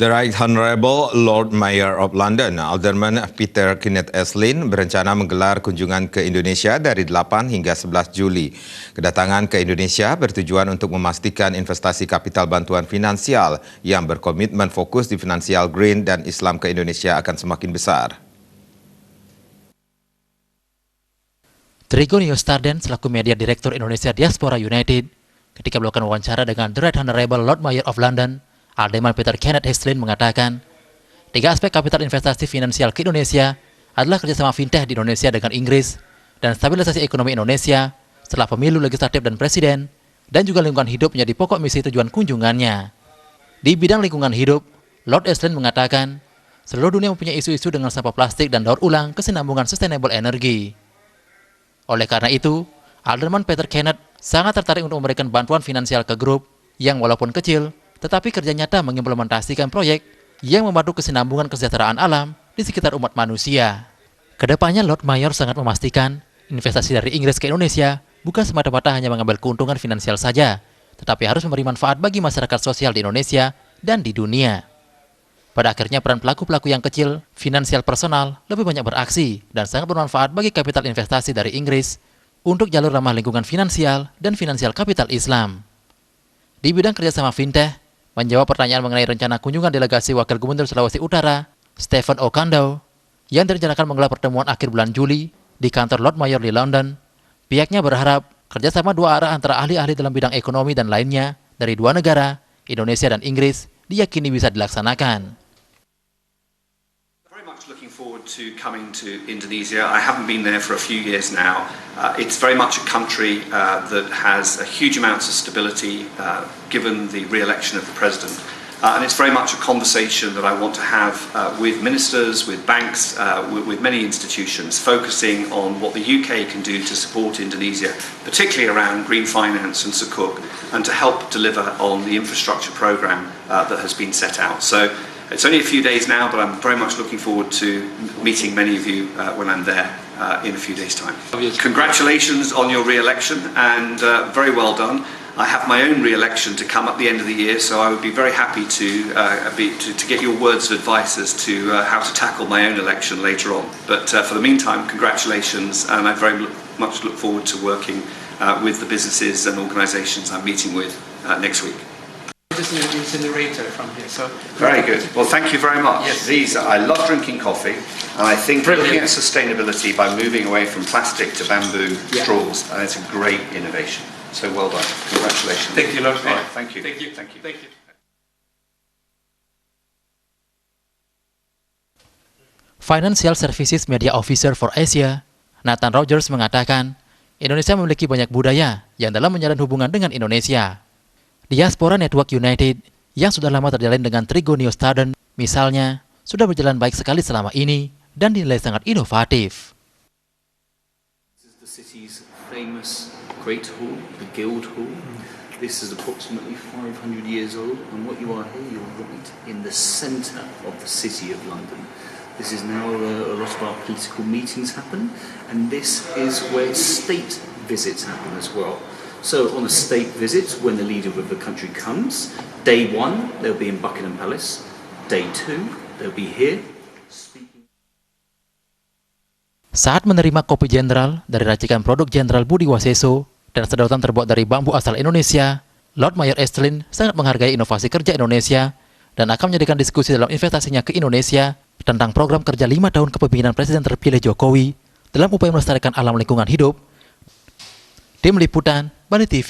The Right Honourable Lord Mayor of London, Alderman Peter Kenneth Eslin, berencana menggelar kunjungan ke Indonesia dari 8 hingga 11 Juli. Kedatangan ke Indonesia bertujuan untuk memastikan investasi kapital bantuan finansial yang berkomitmen fokus di finansial green dan Islam ke Indonesia akan semakin besar. Trigonio Starden selaku media direktur Indonesia Diaspora United ketika melakukan wawancara dengan The Right Honourable Lord Mayor of London, Alderman Peter Kenneth Eslin mengatakan, 3 aspek kapital investasi finansial ke Indonesia adalah kerjasama fintech di Indonesia dengan Inggris dan stabilisasi ekonomi Indonesia setelah pemilu legislatif dan presiden, dan juga lingkungan hidup menjadi pokok misi tujuan kunjungannya. Di bidang lingkungan hidup, Lord Eslin mengatakan, seluruh dunia mempunyai isu-isu dengan sampah plastik dan daur ulang kesinambungan sustainable energy. Oleh karena itu, Alderman Peter Kenneth sangat tertarik untuk memberikan bantuan finansial ke grup yang walaupun kecil, tetapi kerja nyata mengimplementasikan proyek yang membantu kesinambungan kesejahteraan alam di sekitar umat manusia. Kedepannya, Lord Mayor sangat memastikan investasi dari Inggris ke Indonesia bukan semata-mata hanya mengambil keuntungan finansial saja, tetapi harus memberi manfaat bagi masyarakat sosial di Indonesia dan di dunia. Pada akhirnya, peran pelaku-pelaku yang kecil, finansial personal, lebih banyak beraksi dan sangat bermanfaat bagi kapital investasi dari Inggris untuk jalur ramah lingkungan finansial dan finansial kapital Islam. Di bidang kerjasama fintech, menjawab pertanyaan mengenai rencana kunjungan delegasi Wakil Gubernur Sulawesi Utara, Stephen Okando, yang direncanakan menggelar pertemuan akhir bulan Juli di kantor Lord Mayor di London, pihaknya berharap kerjasama 2 arah antara ahli-ahli dalam bidang ekonomi dan lainnya dari 2 negara, Indonesia dan Inggris, diyakini bisa dilaksanakan. Looking forward to coming to Indonesia. I haven't been there for a few years now. It's very much a country that has a huge amounts of stability given the re-election of the president. And it's very much a conversation that I want to have with ministers, with banks, with many institutions, focusing on what the UK can do to support Indonesia, particularly around green finance and Sukuk, and to help deliver on the infrastructure programme that has been set out. So it's only a few days now, but I'm very much looking forward to meeting many of you when I'm there in a few days' time. Congratulations on your re-election, and very well done. I have my own re-election to come at the end of the year, so I would be very happy to get your words of advice as to how to tackle my own election later on. But for the meantime, congratulations, and I very much look forward to working with the businesses and organisations I'm meeting with next week. Just an incinerator from here, so very good. Well, thank you very much. Yes. I love drinking coffee, and I think looking at sustainability by moving away from plastic to bamboo straws, and it's a great innovation. So well done. Congratulations. Thank you, Lord. Right, thank you. Thank you. Thank you. Thank you. Financial Services Media Officer for Asia, Nathan Rogers mengatakan, Indonesia memiliki banyak budaya yang dalam menjalin hubungan dengan Indonesia. Diaspora Network United yang sudah lama terjalin dengan Trigonio Starden, misalnya, sudah berjalan baik sekali selama ini dan dinilai sangat inovatif. This is the city's famous Great Hall, the Guild Hall. This is approximately 500 years old, and what you are here, you're right in the centre of the city of London. This is now a lot of our political meetings happen, and this is where state visits happen as well. So on a state visit, when the leader of the country comes, day 1, they'll be in Buckingham Palace. Day 2, they'll be here. Saat menerima kopi jenderal dari racikan produk Jenderal Budi Waseso dan sedotan terbuat dari bambu asal Indonesia, Lord Mayor Eslin sangat menghargai inovasi kerja Indonesia dan akan menjadikan diskusi dalam investasinya ke Indonesia tentang program kerja 5 tahun kepemimpinan Presiden terpilih Jokowi dalam upaya melestarikan alam lingkungan hidup. Tim Liputan, Bali TV.